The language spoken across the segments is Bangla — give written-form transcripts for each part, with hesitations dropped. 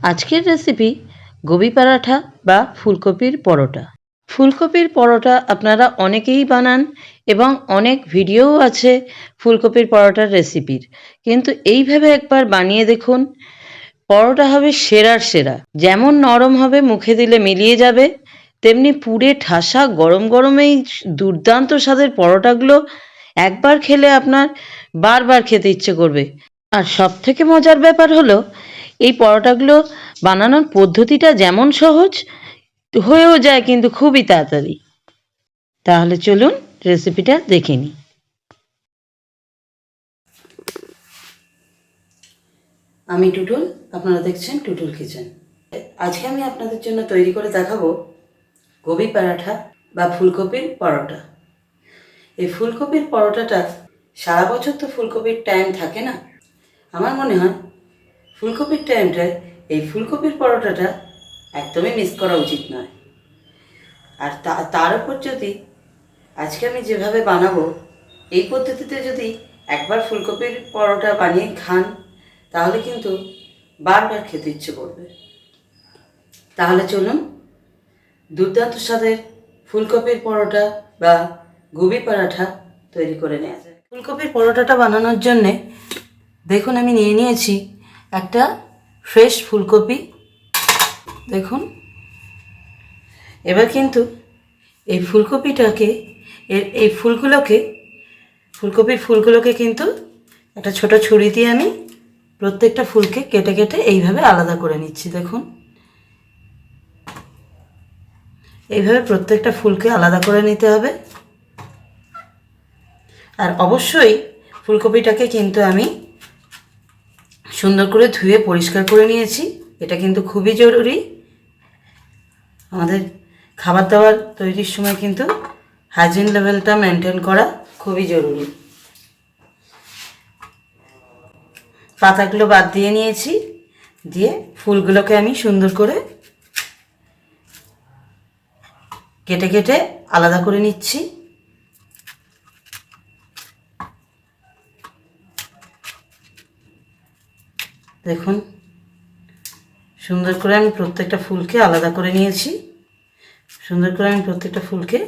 আজকের রেসিপি গোবি পরাঠা বা ফুলকপির পরোটা। ফুলকপির পরোটা আপনারা অনেকেই বানান এবং অনেক ভিডিওও আছে ফুলকপির পরোটার রেসিপির, কিন্তু এইভাবে একবার বানিয়ে দেখুন। পরোটা হবে সেরার সেরা। যেমন নরম হবে, মুখে দিলে মিলিয়ে যাবে, তেমনি পুড়ে ঠাসা গরম গরম এই দুর্দান্ত স্বাদের পরোটাগুলো একবার খেলে আপনার বারবার খেতে ইচ্ছে করবে। আর সবথেকে মজার ব্যাপার হলো, এই পরোটাগুলো বানানোর পদ্ধতিটা যেমন সহজ, হয়েও যায় কিন্তু খুবই তাড়াতাড়ি। তাহলে চলুন রেসিপিটা দেখে নিই। আমি টুটুল, আপনারা দেখছেন টুটুল কিচেন। আজকে আমি আপনাদের জন্য তৈরি করে দেখাবো গোবি পরাঠা বা ফুলকপির পরোটা। এই ফুলকপির পরোটাটা সারা বছর তো ফুলকপির টাইম থাকে না। আমার মনে হয় ফুলকপির টাইমটায় এই ফুলকপির পরোটাটা একদমই মিস করা উচিত নয়। আর তার উপর যদি আজকে আমি যেভাবে বানাবো এই পদ্ধতিতে যদি একবার ফুলকপির পরোটা বানিয়ে খান, তাহলে কিন্তু বারবার খেতে ইচ্ছে করবে। তাহলে চলুন দুর্দান্ত স্বাদের ফুলকপির পরোটা বা গোবি পরাঠা তৈরি করে নেওয়া যায়। ফুলকপির পরোটাটা বানানোর জন্যে দেখুন আমি নিয়ে নিয়েছি একটা ফ্রেশ ফুলকপি। দেখুন, এবার কিন্তু এই ফুলকপিটাকে এই ফুলকপির ফুলগুলোকে কিন্তু একটা ছোট ছুরি দিয়ে আমি প্রত্যেকটা ফুলকে কেটে কেটে এইভাবে আলাদা করে নিচ্ছি। দেখুন, এইভাবে প্রত্যেকটা ফুলকে আলাদা করে নিতে হবে। আর অবশ্যই ফুলকপিটাকে কিন্তু আমি সুন্দর করে ধুয়ে পরিষ্কার করে নিয়েছি। এটা কিন্তু খুবই জরুরি। আমাদের খাবার দাবার তৈরির সময় কিন্তু হাইজিন লেভেলটা মেনটেন করা খুবই জরুরি। পাতাগুলো বাদ দিয়ে নিয়েছি, দিয়ে ফুলগুলোকে আমি সুন্দর করে কেটে কেটে আলাদা করে নিচ্ছি। দেখুন, সুন্দর করে আমি প্রত্যেকটা ফুলকে আলাদা করে নিয়েছি। সুন্দর করে আমি প্রত্যেকটা ফুলকে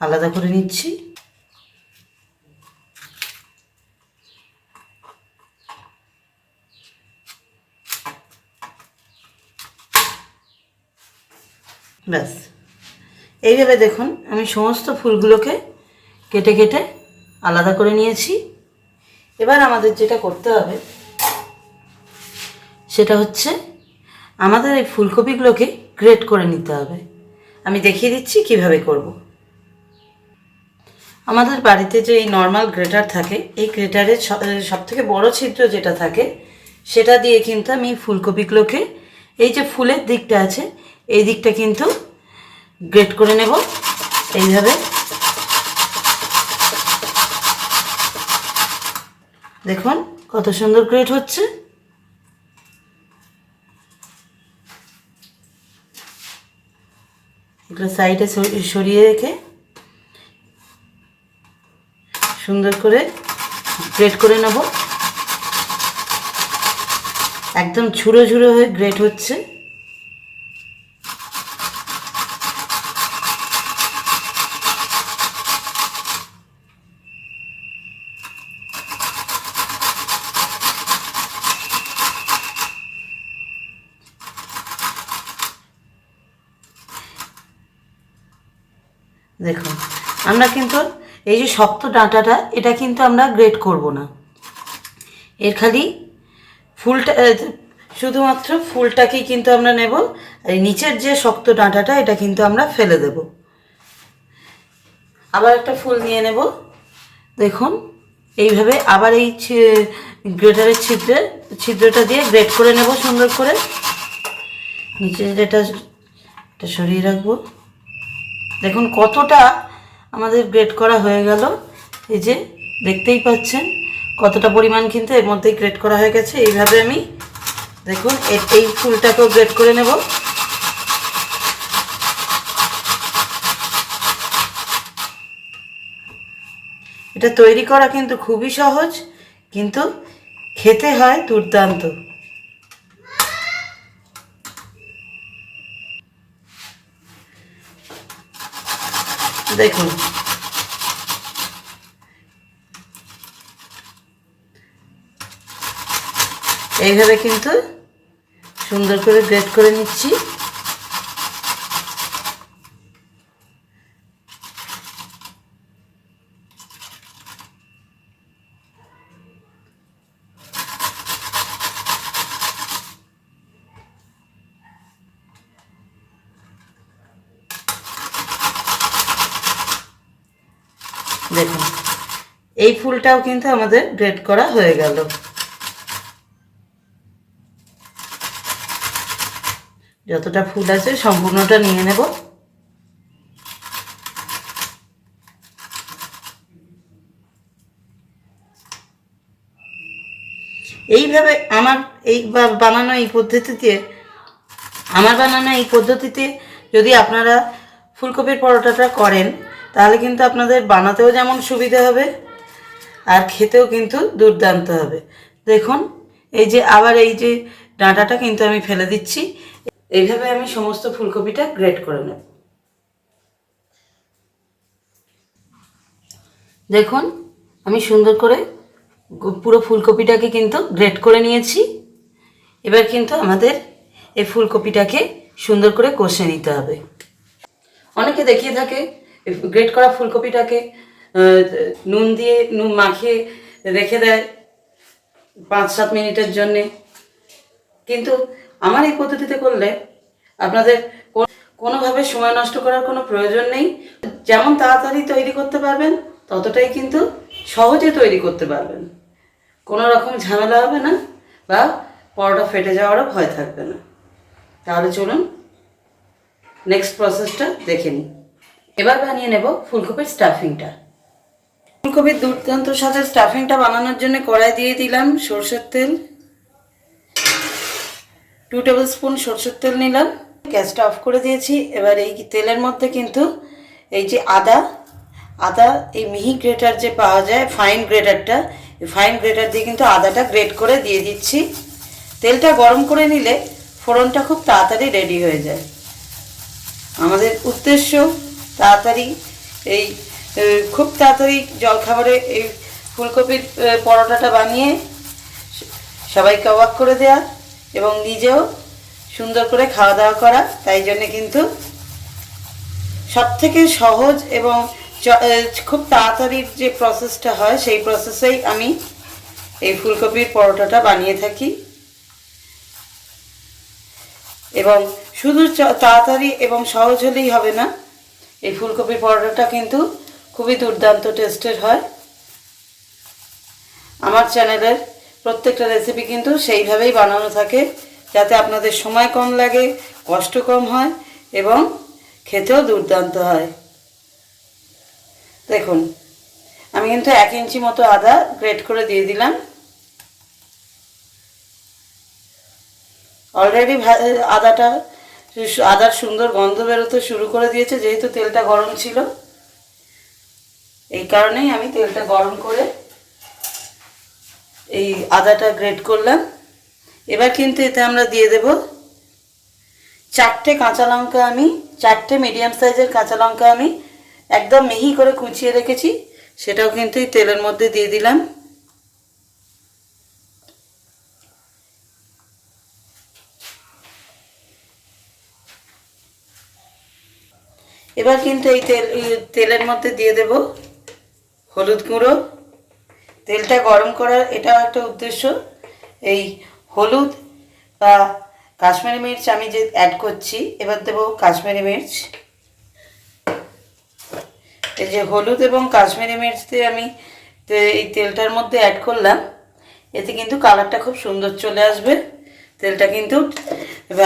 আলাদা করে নিচ্ছি। ব্যাস, এইভাবে দেখুন আমি সমস্ত ফুলগুলোকে কেটে কেটে আলাদা করে নিয়েছি। এবার আমাদের যেটা করতে হবে সেটা হচ্ছে আমাদের এই ফুলকপিগুলোকে গ্রেট করে নিতে হবে। আমি দেখিয়ে দিচ্ছি কিভাবে করব। আমাদের বাড়িতে যে এই নর্মাল গ্রেটার থাকে, এই গ্রেটারের সবথেকে বড় ছিদ্র যেটা থাকে সেটা দিয়ে কিন্তু আমি ফুলকপিগুলোকে, এই যে ফুলের দিকটা আছে এই দিকটা কিন্তু গ্রেট করে নেব এইভাবে। দেখুন কত সুন্দর গ্রেট হচ্ছে। এগুলো সাইডে সরিয়ে রেখে সুন্দর করে গ্রেট করে নেব। একদম ঝুড়ো ঝুড়ো হয়ে গ্রেট হচ্ছে। দেখুন, আমরা কিন্তু এই যে শক্ত ডাঁটাটা এটা কিন্তু আমরা গ্রেট করব না। এর খালি ফুলটা, শুধুমাত্র ফুলটাকেই কিন্তু আমরা নেব। আর নিচের যে শক্ত ডাঁটাটা এটা কিন্তু আমরা ফেলে দেব। আবার একটা ফুল নিয়ে নেব। দেখুন, এইভাবে আবার এই গ্রেটারের ছিদ্রটা দিয়ে গ্রেট করে নেব সুন্দর করে। নিচে এটা সরিয়ে রাখবো। দেখুন কতটা আমাদের গ্রেট করা হয়ে গেল। এই যে দেখতেই পাচ্ছেন কতটা পরিমাণ কিন্তু এর মধ্যেই গ্রেট করা হয়ে গেছে। এইভাবে আমি দেখুন এই ফুলটাকেও গ্রেট করে নেব। এটা তৈরি করা কিন্তু খুবই সহজ, কিন্তু খেতে হয় দুর্দান্ত। দেখুন এইভাবে কিন্তু সুন্দর করে গ্রেট করে নিচ্ছি। দেখুন এই ফুলটাও কিন্তু আমাদের গ্রেট করা হয়ে গেল। যতটা ফুল আছে সম্পূর্ণটা নিয়ে নেব। এইভাবে আমার বানানো এই পদ্ধতিতে যদি আপনারা ফুলকপির পরোটাটা করেন তাহলে কিন্তু আপনাদের বানাতেও যেমন সুবিধা হবে আর খেতেও কিন্তু দুর্দান্ত হবে। দেখুন এই যে আবার এই যে ডাঁটাটা কিন্তু আমি ফেলে দিচ্ছি। এইভাবে আমি সমস্ত ফুলকপিটা গ্রেট করে নেব। দেখুন আমি সুন্দর করে পুরো ফুলকপিটাকে কিন্তু গ্রেট করে নিয়েছি। এবার কিন্তু আমাদের এই ফুলকপিটাকে সুন্দর করে কষে নিতে হবে। অনেকে দেখিয়ে থাকে গ্রেট করা ফুলকপিটাকে নুন দিয়ে মাখিয়ে রেখে দেয় 5-7 মিনিটের জন্যে, কিন্তু আমার এই পদ্ধতিতে করলে আপনাদের কোনোভাবে সময় নষ্ট করার কোনো প্রয়োজন নেই। যেমন তাড়াতাড়ি তৈরি করতে পারবেন ততটাই কিন্তু সহজে তৈরি করতে পারবেন। কোনো রকম ঝামেলা হবে না বা পরোটা ফেটে যাওয়ারও ভয় থাকবে না। তাহলে চলুন নেক্সট প্রসেসটা দেখে নিই। এবার বানিয়ে নেব ফুলকপির স্টাফিংটা। ফুলকপির দুর্দান্ত স্বাদের স্টাফিংটা বানানোর জন্য কড়াই দিয়ে দিলাম সরষের তেল। 2 টেবিল স্পুন সরষের তেল নিলাম। গ্যাসটা অফ করে দিয়েছি। এবার এই তেলের মধ্যে কিন্তু এই যে আদা এই মিহি গ্রেটার যে পাওয়া যায় ফাইন গ্রেটারটা, এই ফাইন গ্রেটার দিয়ে কিন্তু আদাটা গ্রেট করে দিয়ে দিচ্ছি। তেলটা গরম করে নিলে ফোড়নটা খুব তাড়াতাড়ি রেডি হয়ে যায়। আমাদের উদ্দেশ্য তাড়াতাড়ি খুব তাড়াতাড়ি জলখাবারে এই ফুলকপির পরোটাটা বানিয়ে সবাইকে অবাক করে দেওয়া এবং নিজেও সুন্দর করে খাওয়া দাওয়া করা। তাই জন্যে কিন্তু সবথেকে সহজ এবং খুব তাড়াতাড়ির যে প্রসেসটা হয় সেই প্রসেসেই আমি এই ফুলকপির পরোটাটা বানিয়ে থাকি। এবং শুধু তাড়াতাড়ি এবং সহজ হলেই হবে না, এই ফুলকপির পরোটাটা কিন্তু খুবই দুর্দান্ত টেস্টের হয়। আমার চ্যানেলের প্রত্যেকটা রেসিপি কিন্তু সেইভাবেই বানানো থাকে যাতে আপনাদের সময় কম লাগে, কষ্ট কম হয় এবং খেতেও দুর্দান্ত হয়। দেখুন আমি কিন্তু 1 ইঞ্চি মতো আদা গ্রেট করে দিয়ে দিলাম। অলরেডি আদার সুন্দর গন্ধ বেরোতে শুরু করে দিয়েছে, যেহেতু তেলটা গরম ছিল। এই কারণেই আমি তেলটা গরম করে এই আদাটা গ্রেট করলাম। এবার কিন্তু এতে আমরা দিয়ে দেব 4টে কাঁচা লঙ্কা। আমি 4টে মিডিয়াম সাইজের কাঁচা লঙ্কা আমি একদম মিহি করে কুচিয়ে রেখেছি, সেটাও কিন্তু এই তেলের মধ্যে দিয়ে দিলাম। এবার কিন্তু এই তেলের মধ্যে দিয়ে দেব হলুদ গুঁড়ো। তেলটা গরম করার এটাও একটা উদ্দেশ্য। এই হলুদ বা কাশ্মীরি মির্চ আমি যে অ্যাড করছি, এবার দেব কাশ্মীরি মির্চ। এই যে হলুদ এবং কাশ্মীরি মির্চ দিয়ে আমি এই তেলটার মধ্যে অ্যাড করলাম, এতে কিন্তু কালারটা খুব সুন্দর চলে আসবে। তেলটা কিন্তু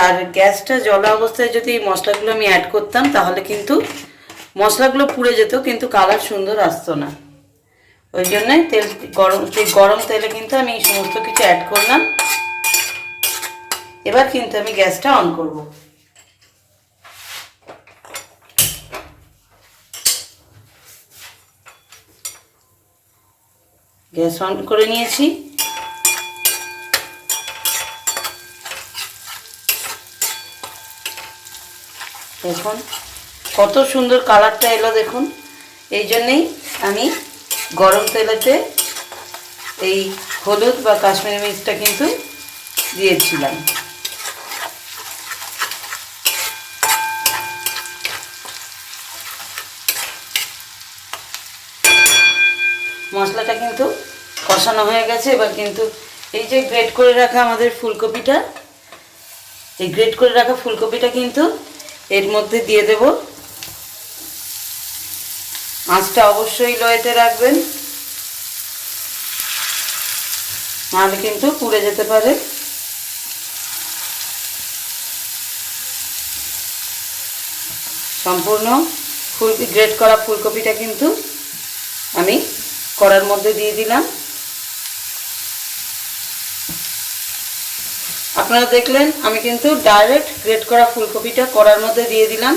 আর গ্যাসটা জ্বলা অবস্থায় যদি এই মশলাগুলো আমি অ্যাড করতাম তাহলে কিন্তু মশলাগুলো পুড়ে যেত, কিন্তু কালার সুন্দর আসতো না। ওই জন্যে গরম তেলে কিন্তু আমি এই সমস্ত কিছু অ্যাড করলাম। এবার কিন্তু আমি গ্যাসটা অন করব। গ্যাস অন করে নিয়েছি। দেখুন কত সুন্দর কালারটা এলো। দেখুন এই জন্যেই আমি গরম তেলেতে এই হলুদ বা কাশ্মীরি মির্চটা কিন্তু দিয়েছিলাম। মশলাটা কিন্তু কষানো হয়ে গেছে। এবার কিন্তু এই যে গ্রেট করে রাখা আমাদের ফুলকপিটা, এই গ্রেট করে রাখা ফুলকপিটা কিন্তু এর মধ্যে দিয়ে দেব। আঁচটা অবশ্যই লোতে রাখবেন, নাহলে কিন্তু পুড়ে যেতে পারে। সম্পূর্ণ গ্রেট করা ফুলকপিটা কিন্তু আমি কড়ার মধ্যে দিয়ে দিলাম। আপনারা দেখলেন আমি কিন্তু ডাইরেক্ট গ্রেট করা ফুলকপিটা কড়ার মধ্যে দিয়ে দিলাম।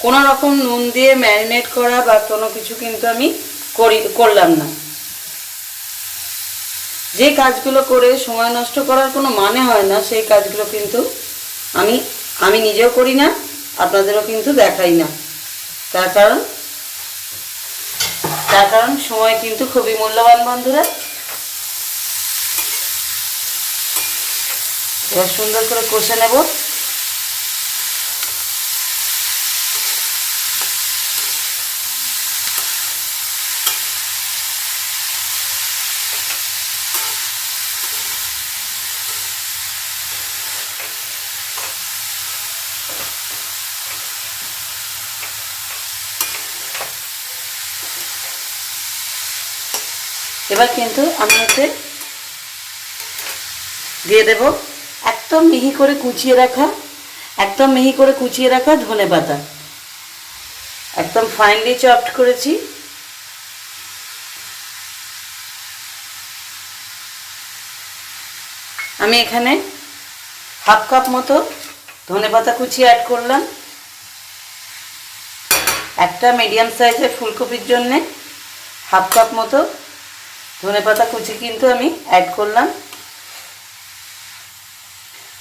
কোনো রকম নুন দিয়ে ম্যারিনেট করা বা কোনো কিছু কিন্তু আমি করলাম না। যে কাজগুলো করে সময় নষ্ট করার কোনো মানে হয় না, সেই কাজগুলো কিন্তু আমি নিজেও করি না, আপনাদেরও কিন্তু দেখাই না। তার কারণ সময় কিন্তু খুবই মূল্যবান বন্ধুরা। এবার সুন্দর করে কষে নেব। এবার কিন্তু আমি এতে দিয়ে দেব একদম মিহি করে কুচিয়ে রাখা ধনেপাতা, একদম ফাইনলি চপড করেছি। আমি এখানে হাফ কাপ মতো ধনেপাতা কুচি অ্যাড করলাম। একটা মিডিয়াম সাইজের ফুলকপির জন্য হাফ কাপ মতো ধনেপাতা কুচি কিন্তু আমি অ্যাড করলাম।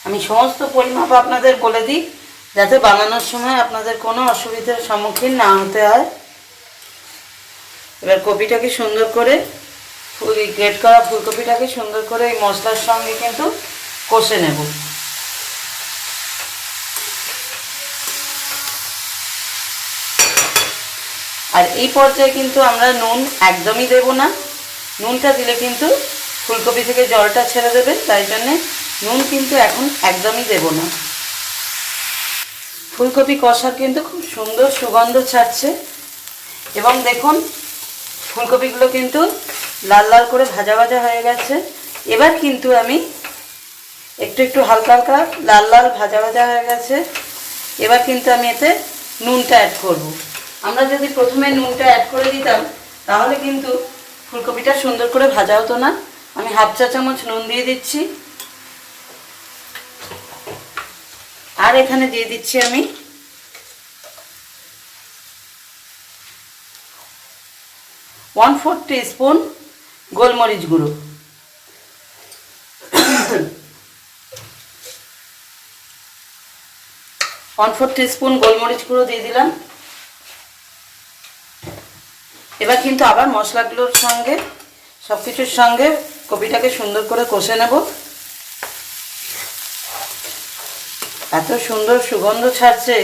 আমি সমস্ত পরিমাপ আপনাদের বলে দিই, যাতে বানানোর সময় আপনাদের কোনো অসুবিধার সম্মুখীন না হতে হয়। এবার কপিটাকে সুন্দর করে গ্রেট করা ফুলকপিটাকে সুন্দর করে এই মশলার সঙ্গে কিন্তু কষে নেব। আর এই পর্যায়ে কিন্তু আমরা নুন একদমই দেব না। নুনটা দিলে কিন্তু ফুলকপি থেকে জলটা ছেড়ে দেবে, তাই জন্যে নুন কিন্তু এখন একদমই দেব না। ফুলকপি কষার কিন্তু খুব সুন্দর সুগন্ধ ছাড়ছে এবং দেখুন ফুলকপিগুলো কিন্তু লাল লাল করে ভাজা ভাজা হয়ে গেছে। এবার কিন্তু আমি একটু হালকা হালকা লাল লাল ভাজা ভাজা হয়ে গেছে। এবার কিন্তু আমি এতে নুনটা অ্যাড করব। আমরা যদি প্রথমে নুনটা অ্যাড করে দিতাম তাহলে কিন্তু ফুলকপিটা সুন্দর করে ভাজা হতো না। আমি হাফ চা চামচ নুন দিয়ে দিচ্ছি। আর এখানে দিয়ে দিচ্ছি আমি 1/4 টিস্পুন গোলমরিচ গুঁড়ো। 1/4 টিস্পুন গোলমরিচ গুঁড়ো দিয়ে দিলাম। এবার কিন্তু আবার মশলাগুলোর সঙ্গে সব কিছুর সঙ্গে কপিটাকে সুন্দর করে কষে নেব। এত সুন্দর সুগন্ধ ছাড়ছে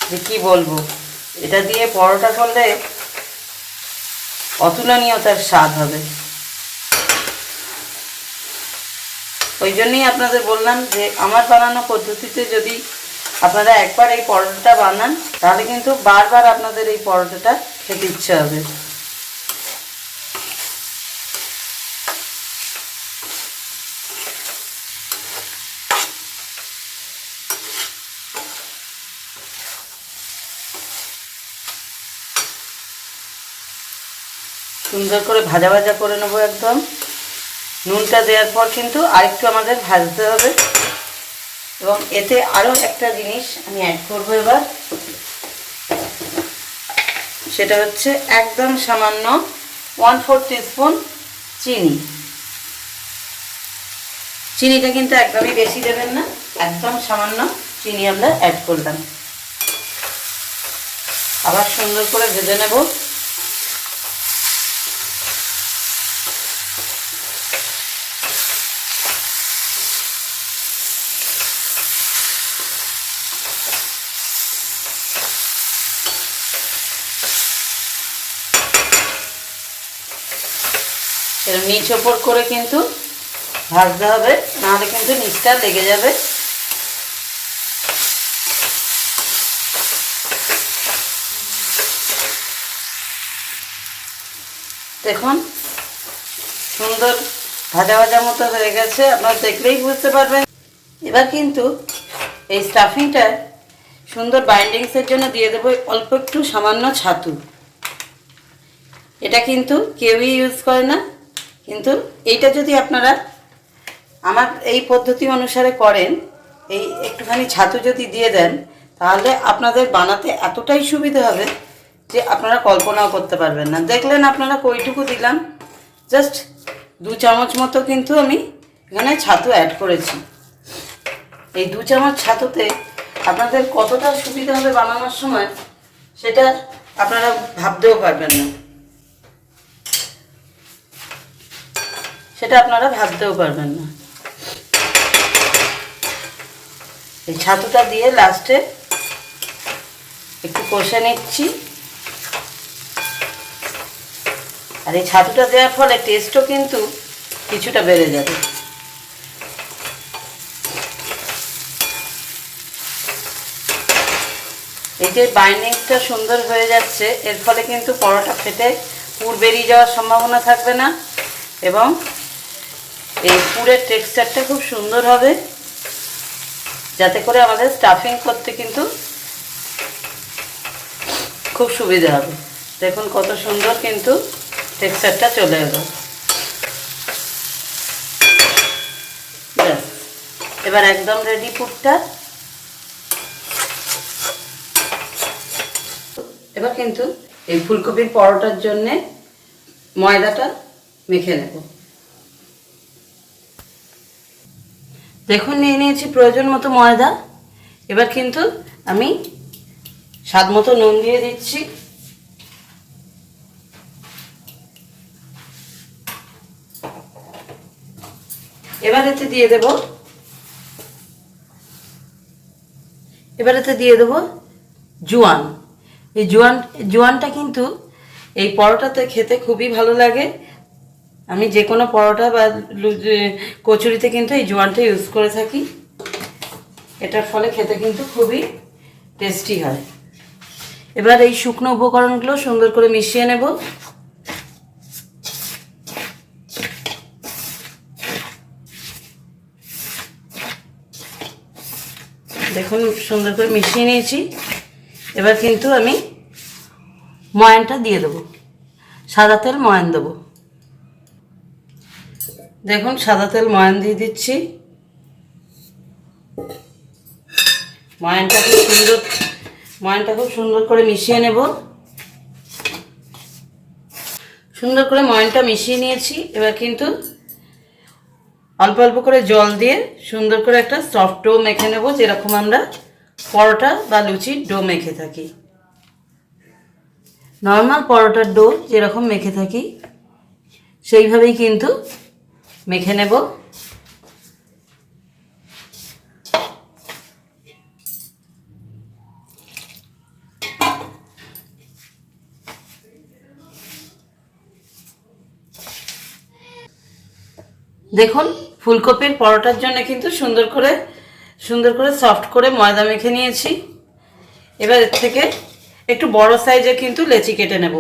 যে কি বলবো। এটা দিয়ে পরোটা করলে অতুলনীয় তার স্বাদ হবে। ওই জন্যই আপনাদের বললাম যে আমার বানানো পদ্ধতিতে যদি আপনারা একবার এই পরোটাটা বানান তাহলে কিন্তু বারবার আপনাদের এই পরোটাটা খেতে ইচ্ছে হবে। সুন্দর করে ভাজা ভাজা করে নেব একদম। নুনটা দেওয়ার পর কিন্তু আরেকটু আমাদের ভাজতে হবে এবং এতে আরও একটা জিনিস আমি অ্যাড করবো এবার, সেটা হচ্ছে একদম সামান্য 1/4 টিস্পুন চিনি। চিনিটা কিন্তু একদমই বেশি দেবেন না, একদম সামান্য চিনি আমরা অ্যাড করলাম। আবার সুন্দর করে ভেজে নেব। এর নিচ ওপর করে কিন্তু ভাজতে হবে, নাহলে কিন্তু নিচটা লেগে যাবে। দেখুন সুন্দর ভাজা ভাজা মতো হয়ে গেছে, আপনারা দেখলেই বুঝতে পারবেন। এবার কিন্তু এই স্টাফিংটা সুন্দর বাইন্ডিংসের জন্য দিয়ে দেবো অল্প একটু সামান্য ছাতু। এটা কিন্তু কেউই ইউজ করে না, কিন্তু এইটা যদি আপনারা আমার এই পদ্ধতি অনুসারে করেন, এই একটুখানি ছাতু যদি দিয়ে দেন, তাহলে আপনাদের বানাতে এতটাই সুবিধা হবে যে আপনারা কল্পনাও করতে পারবেন না। দেখলেন আপনারা কইটুকু দিলাম, জাস্ট 2 চামচ মতো কিন্তু আমি এখানে ছাতু অ্যাড করেছি। এই 2 চামচ ছাতুতে আপনাদের কতটা সুবিধা হবে বানানোর সময়, সেটা আপনারা ভাবতেও পারবেন না, সেটা আপনারা ভাবতেও পারবেন না। এই ছাতুটা দিয়ে লাস্টে একটু কষে নিচ্ছি। আর এই ছাতুটা দেওয়ার ফলে টেস্টও কিন্তু কিছুটা বেড়ে যাবে। এই যে বাইন্ডিংটা সুন্দর হয়ে যাচ্ছে, এর ফলে কিন্তু পরোটা ফেটে পুর বেরিয়ে যাওয়ার সম্ভাবনা থাকবে না, এবং এই পুরের টেক্সচারটা খুব সুন্দর হবে, যাতে করে আমাদের স্টাফিং করতে কিন্তু খুব সুবিধা হবে। দেখুন কত সুন্দর কিন্তু টেক্সচারটা চলে এলো। ব্যাস, এবার একদম রেডি পুরটা। এবার কিন্তু এই ফুলকপির পরোটার জন্যে ময়দাটা মেখে নেব। দেখুন নিয়ে নিয়েছি প্রয়োজন মতো ময়দা। এবার কিন্তু আমি স্বাদ মতো নুন দিয়ে দিচ্ছি। এবার এতে দিয়ে দেব জোয়ান। এই জোয়ানটা কিন্তু এই পরোটাতে খেতে খুবই ভালো লাগে। আমি যে কোনো পরোটা বা কচুরিতে কিন্তু এই জোয়ানটা ইউজ করে থাকি। এটার ফলে খেতে কিন্তু খুবই টেস্টি হয়। এবার এই শুকনো উপকরণগুলো সুন্দর করে মিশিয়ে নেব। দেখুন সুন্দর করে মিশিয়ে নিয়েছি। এবার কিন্তু আমি ময়ানটা দিয়ে দেবো, সাদা তেল ময়ান দেবো। দেখুন সাদা তেল ময়ান দিয়ে দিচ্ছি। ময়ানটা খুব সুন্দর করে মিশিয়ে নেব। সুন্দর করে ময়ানটা মিশিয়ে নিয়েছি। এবার কিন্তু অল্প অল্প করে জল দিয়ে সুন্দর করে একটা সফট ডো মেখে নেব, যেরকম আমরা পরোটা বা লুচির ডো মেখে থাকি। নর্মাল পরোটার ডো যেরকম মেখে থাকি সেইভাবেই কিন্তু মেখে নেব। দেখুন ফুলকপির পরোটার জন্য কিন্তু সুন্দর করে সফট করে ময়দা মেখে নিয়েছি। এবার এর থেকে একটু বড় সাইজের কিন্তু লেচি কেটে নেব।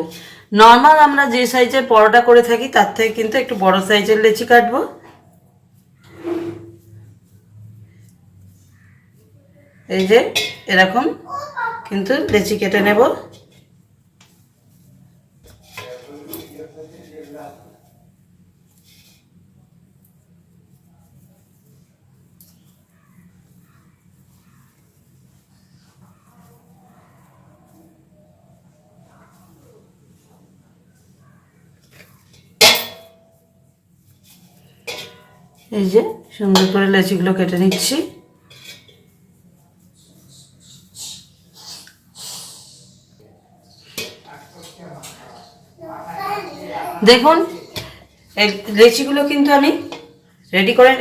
নর্মাল আমরা যে সাইজের পরোটা করে থাকি তার থেকে কিন্তু একটু বড় সাইজের লেচি কাটবো। এই যে এরকম কিন্তু লেচি কেটে নেব। এই যে সুন্দর করে লেচিগুলো কেটে নিচ্ছি। দেখুন এই লেচিগুলো কিন্তু আমি রেডি করে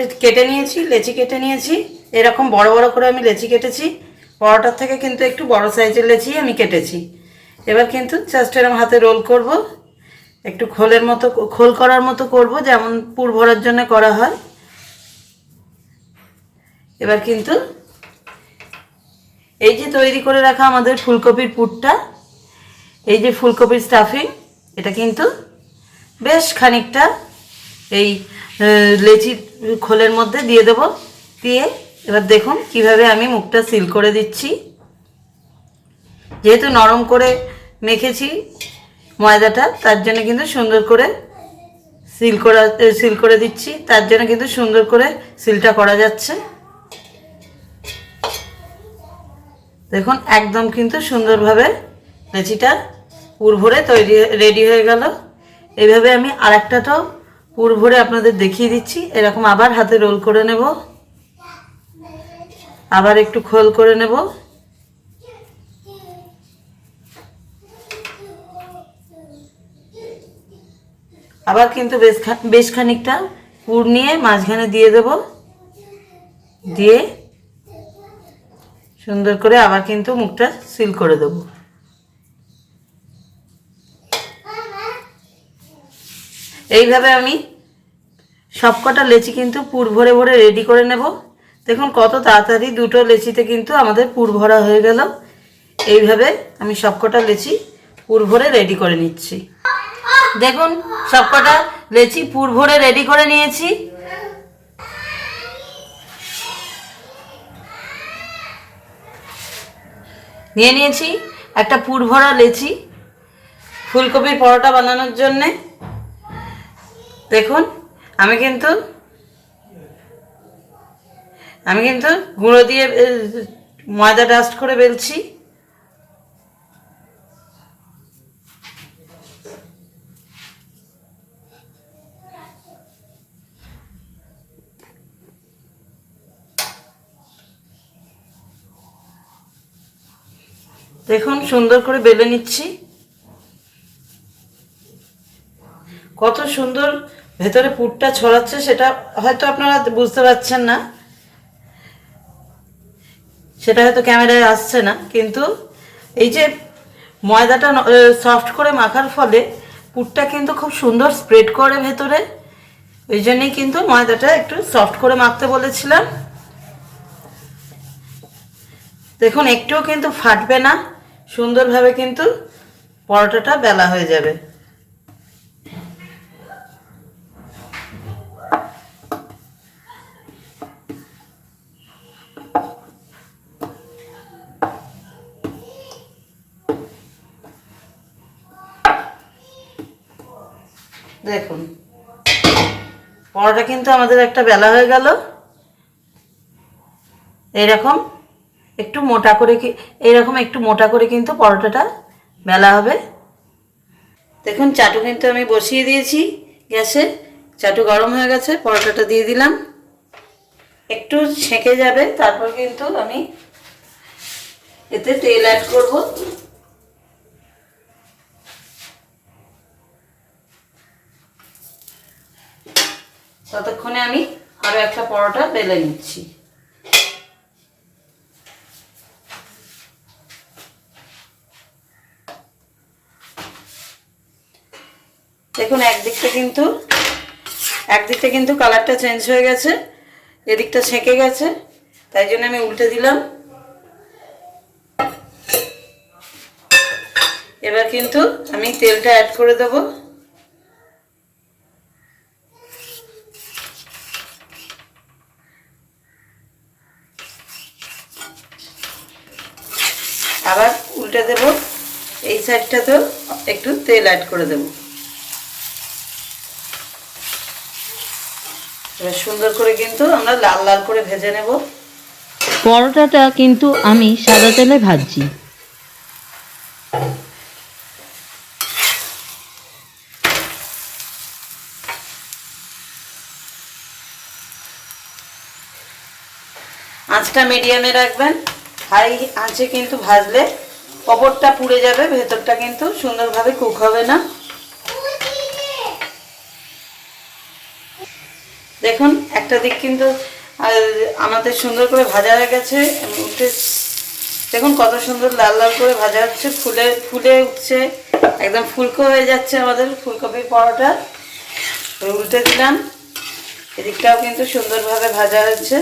লেচি কেটে নিয়েছি। এরকম বড় বড় করে আমি লেচি কেটেছি। পরোটার থেকে কিন্তু একটু বড় সাইজের লেচি আমি কেটেছি। এবার কিন্তু জাস্ট এরকম হাতে রোল করব একটু খোলের মতো, খোল করার মতো করব, যেমন পুর ভরার জন্য করা হয়। এবার কিন্তু এই যে তৈরি করে রাখা আমাদের ফুলকপির পুরটা, এই যে ফুলকপির স্টাফিং, এটা কিন্তু বেশ খানিকটা এই লেচির খোলের মধ্যে দিয়ে দেব। দিয়ে এবার দেখুন কিভাবে আমি মুখটা সিল করে দিচ্ছি। যেহেতু নরম করে মেখেছি ময়দাটা, তার জন্য কিন্তু সুন্দর করে সিল করে দিচ্ছি। তার জন্য কিন্তু সুন্দর করে সিলটা করা যাচ্ছে। দেখুন একদম কিন্তু সুন্দরভাবে লেচিটা পুর ভরে রেডি হয়ে গেল। এইভাবে আমি আরেকটাটাও পুর ভরে আপনাদের দেখিয়ে দিচ্ছি। এরকম আবার হাতে রোল করে নেব, আবার একটু খোল করে নেব। আবার কিন্তু বেশ খানিকটা পুর নিয়ে মাঝখানে দিয়ে দেব। দিয়ে সুন্দর করে আবার কিন্তু মুখটা সিল করে দেব। এইভাবে আমি সবকটা লেচি কিন্তু পুর ভরে ভরে রেডি করে নেব। দেখুন কত তাড়াতাড়ি দুটো লেচিতে কিন্তু আমাদের পুর ভরা হয়ে গেল। এইভাবে আমি সবকটা লেচি পুর ভরে রেডি করে নিচ্ছি। দেখুন সবকটা লেচি পুর ভরে রেডি করে নিয়েছি। নিয়েছি একটা পুর ভরা লেচি ফুলকপির পরোটা বানানোর জন্যে। দেখুন আমি কিন্তু গুঁড়ো দিয়ে ময়দা ডাস্ট করে বেলছি। দেখুন সুন্দর করে বেলে নিচ্ছি। কত সুন্দর ভেতরে পুরটা ছড়াচ্ছে, সেটা হয়তো আপনারা বুঝতে পারছেন না, সেটা হয়তো ক্যামেরায় আসছে না, কিন্তু এই যে ময়দাটা সফট করে মাখার ফলে পুরটা কিন্তু খুব সুন্দর স্প্রেড করে ভেতরে। ওই জন্যই কিন্তু ময়দাটা একটু সফট করে মাখতে বলেছিলাম। দেখুন একটুও কিন্তু ফাটবে না, সুন্দরভাবে কিন্তু পরোটাটা বেলা হয়ে যাবে। দেখুন পরোটা কিন্তু আমাদের একটা বেলা হয়ে গেল। এইরকম একটু মোটা করে কিন্তু পরোটাটা বেলা হবে। দেখুন চাটু কিন্তু আমি বসিয়ে দিয়েছি গ্যাসে, চাটু গরম হয়ে গেছে, পরোটাটা দিয়ে দিলাম। একটু ছেঁকে যাবে, তারপর কিন্তু আমি এতে তেল অ্যাড করব। ততক্ষণে আমি আরো একটা পরোটা বেলে নিচ্ছি। দেখুন একদিকটা কিন্তু কালারটা চেঞ্জ হয়ে গেছে, এদিকটা ছেঁকে গেছে, তাই জন্য আমি উল্টে দিলাম। এবার কিন্তু আমি তেলটা অ্যাড করে দেব। আবার উল্টে দেব, এই সাইডটাতেও একটু তেল অ্যাড করে দেব। এবার সুন্দর করে কিন্তু আমরা লাল লাল করে ভেজে নেব। পরোটাটা কিন্তু আমি সাদা তেলে ভাজছি। আঁচটা মিডিয়ামে রাখবেন, হাই আঁচে কিন্তু ভাজলে ওপরটা পুড়ে যাবে, ভেতরটা কিন্তু সুন্দরভাবে কুক হবে না। দেখুন একটা দিক কিন্তু আমাদের সুন্দর করে ভাজা হয়ে গেছে, দেখুন কত সুন্দর লাল লাল করে ভাজা হচ্ছে, ফুলে ফুলে উঠছে, একদম ফুলকো হয়ে যাচ্ছে আমাদের ফুলকপির পরোটা। উল্টে দিলাম, এদিকটাও কিন্তু সুন্দরভাবে ভাজা হচ্ছে।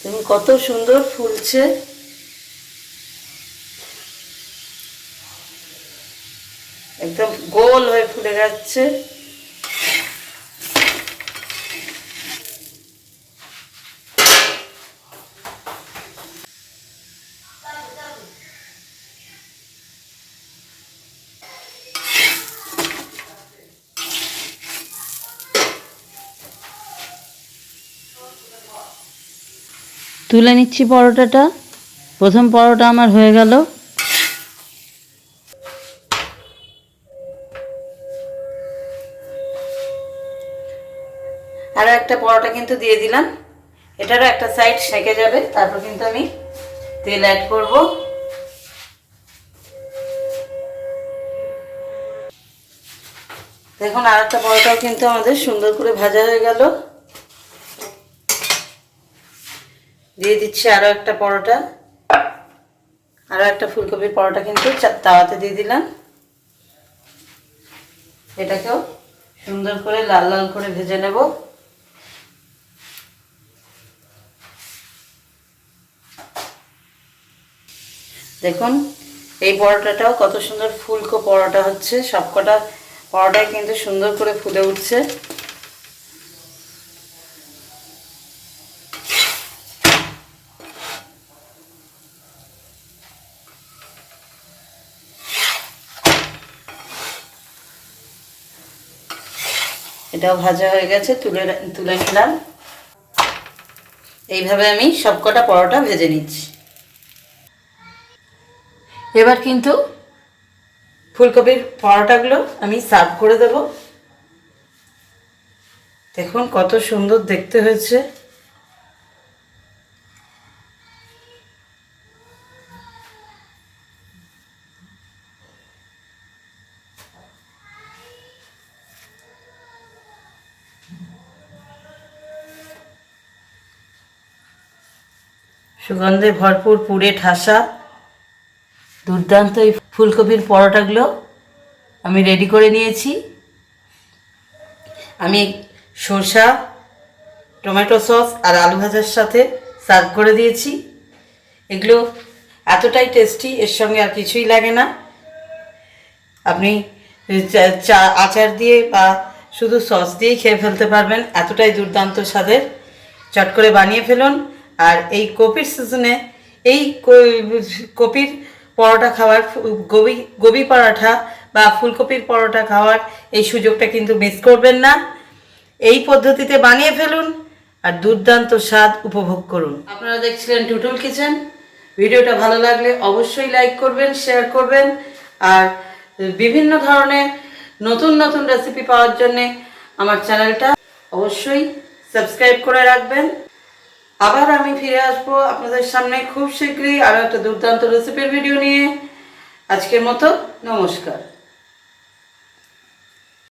দেখুন কত সুন্দর ফুলছে, একদম গোল হয়ে ফুলে যাচ্ছে। তুলে নিচ্ছি পরোটাটা। প্রথম পরোটা আমার হয়ে গেল। আরও একটা পরোটা কিন্তু দিয়ে দিলাম, এটারও একটা সাইড সেঁকে যাবে, তারপর কিন্তু আমি তেল অ্যাড করব। দেখুন আর একটা পরোটাও কিন্তু আমাদের সুন্দর করে ভাজা হয়ে গেল। দিয়ে দিচ্ছি আরও একটা পরোটা, আরও একটা ফুলকপির পরোটা কিন্তু তাওয়াতে দিয়ে দিলাম। এটাকেও সুন্দর করে লাল লাল করে ভেজে নেব। দেখুন এই পরোটাটাও কত সুন্দর ফুলকো পরোটা হচ্ছে, সবকটা পরোটাই কিন্তু সুন্দর করে ফুলে উঠছে। এটাও ভাজা হয়ে গেছে, তুলে তুলে নিলাম। এইভাবে আমি সবকটা পরোটা ভেজে নিচ্ছি। এবার কিন্তু ফুলকপির পরোটাগুলো আমি সার্ভ করে দেব। দেখুন কত সুন্দর দেখতে হয়েছে। সুগন্ধে ভরপুর, পুড়ে ঠাসা, দুর্দান্ত এই ফুলকপির পরোটাগুলো আমি রেডি করে নিয়েছি। আমি শসা, টমেটো সস আর আলু ভাজার সাথে সার্ভ করে দিয়েছি। এগুলো এতটাই টেস্টি, এর সঙ্গে আর কিছুই লাগে না। আপনি চা আচার দিয়ে বা শুধু সস দিয়েই খেয়ে ফেলতে পারবেন, এতটাই দুর্দান্ত স্বাদের। চট করে বানিয়ে ফেলুন। আর এই কপির সিজনে এই কপির পরোটা খাওয়ার, গোবি পরোটা বা ফুলকপির পরোটা খাওয়ার এই সুযোগটা কিন্তু মিস করবেন না। এই পদ্ধতিতে বানিয়ে ফেলুন আর দুর্দান্ত স্বাদ উপভোগ করুন। আপনারা দেখছিলেন টুটুল কিচেন। ভিডিওটা ভালো লাগলে অবশ্যই লাইক করবেন, শেয়ার করবেন, আর বিভিন্ন ধরনের নতুন নতুন রেসিপি পাওয়ার জন্যে আমার চ্যানেলটা অবশ্যই সাবস্ক্রাইব করে রাখবেন। আবার আমি ফিরে আসবো আপনাদের সামনে খুব শীঘ্রই আরও একটা দুর্দান্ত রেসিপির ভিডিও নিয়ে। আজকের মতো নমস্কার।